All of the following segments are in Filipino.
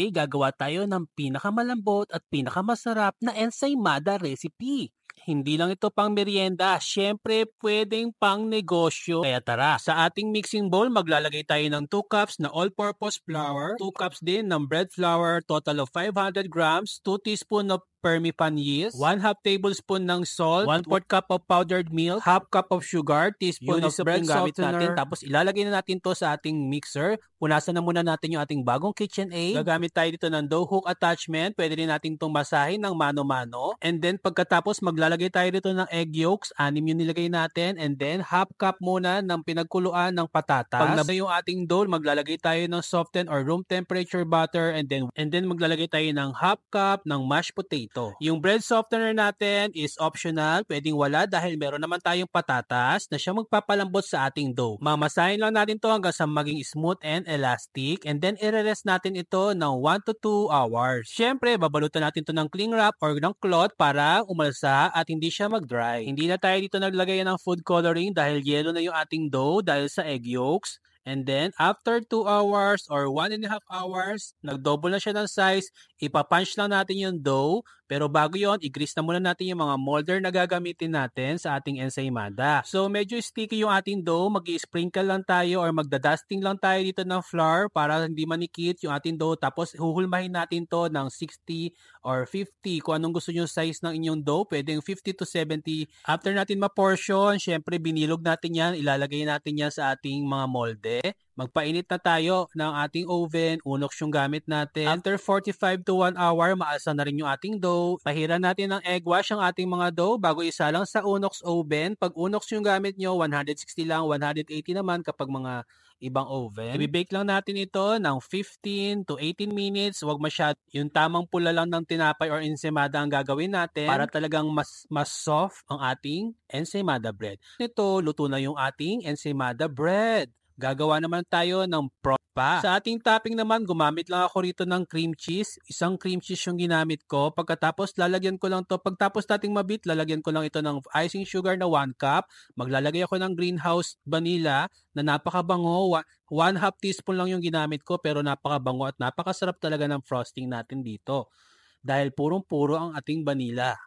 Gagawa tayo ng pinakamalambot at pinakamasarap na ensaymada recipe. Hindi lang ito pang merienda, syempre pwedeng pang negosyo. Kaya tara, sa ating mixing bowl maglalagay tayo ng 2 cups na all-purpose flour, 2 cups din ng bread flour, total of 500 grams, 2 teaspoon of permipan yeast, 1/2 tablespoon ng salt, 1/4 cup of powdered milk, half cup of sugar, teaspoon of bread softener. Tapos ilalagay na natin to sa ating mixer. Punasan na muna natin yung ating bagong KitchenAid. Gagamit tayo dito ng dough hook attachment. Pwede rin natin itong basahin ng mano-mano. And then pagkatapos maglalagay tayo dito ng egg yolks. 6 yung nilagay natin. And then half cup muna ng pinagkuluan ng patatas. Pag nabay yung ating dough, maglalagay tayo ng softened or room temperature butter. And then maglalagay tayo ng half cup ng mashed potato. Yung bread softener natin is optional. Pwedeng wala dahil meron naman tayong patatas na siya magpapalambot sa ating dough. Mamasahin lang natin to hanggang sa maging smooth and elastic. And then i-rest natin ito ng 1 to 2 hours. Siyempre, babalutan natin to ng cling wrap or ng cloth para umalsa at hindi siya mag-dry. Hindi na tayo dito naglagay ng food coloring dahil yellow na yung ating dough dahil sa egg yolks. And then, after 2 hours or 1.5 hours, nag-double na siya ng size, ipapunch lang natin yung dough. Pero bago yon, i-grease na muna natin yung mga molder na gagamitin natin sa ating ensaymada. So, medyo sticky yung ating dough. Mag-i-sprinkle lang tayo or magda-dusting lang tayo dito ng flour para hindi manikit yung ating dough. Tapos, huhulmahin natin to ng 60 or 50. Kung anong gusto nyo size ng inyong dough, pwedeng 50 to 70. After natin ma-portion, syempre binilog natin yan. Ilalagay natin yan sa ating mga molde. Magpainit na tayo ng ating oven, unox yung gamit natin. After 45 to 1 hour, maalsa na rin yung ating dough. Pahiran natin ng egg wash ang ating mga dough bago isalang sa unox oven. Pag unox yung gamit nyo, 160 lang, 180 naman kapag mga ibang oven. I-bake lang natin ito ng 15 to 18 minutes. Huwag masyad. Yung tamang pula lang ng tinapay or ensaymada ang gagawin natin para talagang mas soft ang ating ensaymada bread. Ito, luto na yung ating ensaymada bread. Gagawa naman tayo ng prop pa. Sa ating topping naman, gumamit lang ako rito ng cream cheese. Isang cream cheese yung ginamit ko. Pagkatapos, lalagyan ko lang to. Pagtapos nating mabit, lalagyan ko lang ito ng icing sugar na 1 cup. Maglalagay ako ng greenhouse vanilla na napakabango. 1/2 teaspoon lang yung ginamit ko pero napakabango at napakasarap talaga ng frosting natin dito. Dahil purong-puro ang ating vanilla.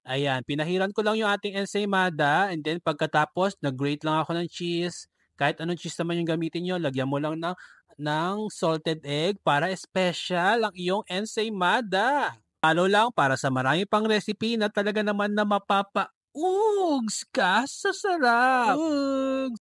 Ayan, pinahiran ko lang yung ating ensaymada and then pagkatapos, nag-grate lang ako ng cheese. Kahit anong cheese naman yung gamitin nyo, lagyan mo lang ng salted egg para special ang iyong ensaymada. Follow lang para sa marami pang recipe na talaga naman na mapapa-ugs ka sa sarap. Ugs!